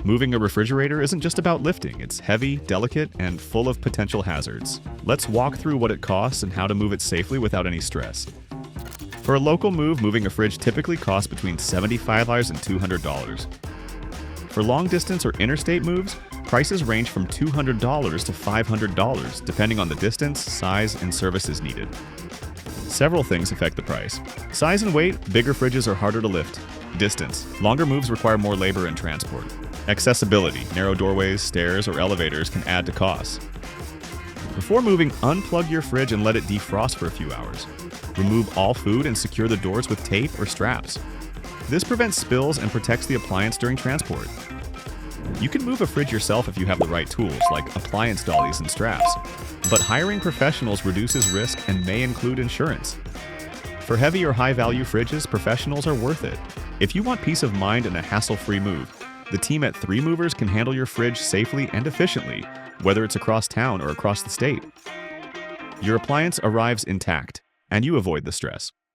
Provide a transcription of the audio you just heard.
Moving a refrigerator isn't just about lifting, it's heavy, delicate, and full of potential hazards. Let's walk through what it costs and how to move it safely without any stress. For a local move, moving a fridge typically costs between $75 and $200. For long distance or interstate moves, prices range from $200 to $500, depending on the distance, size, and services needed. Several things affect the price. Size and weight, bigger fridges are harder to lift. Distance, longer moves require more labor and transport. Accessibility, narrow doorways, stairs, or elevators can add to costs. Before moving, unplug your fridge and let it defrost for a few hours. Remove all food and secure the doors with tape or straps. This prevents spills and protects the appliance during transport. You can move a fridge yourself if you have the right tools, like appliance dollies and straps. But hiring professionals reduces risk and may include insurance. For heavy or high-value fridges, professionals are worth it. If you want peace of mind and a hassle-free move, the team at 3 Movers can handle your fridge safely and efficiently, whether it's across town or across the state. Your appliance arrives intact, and you avoid the stress.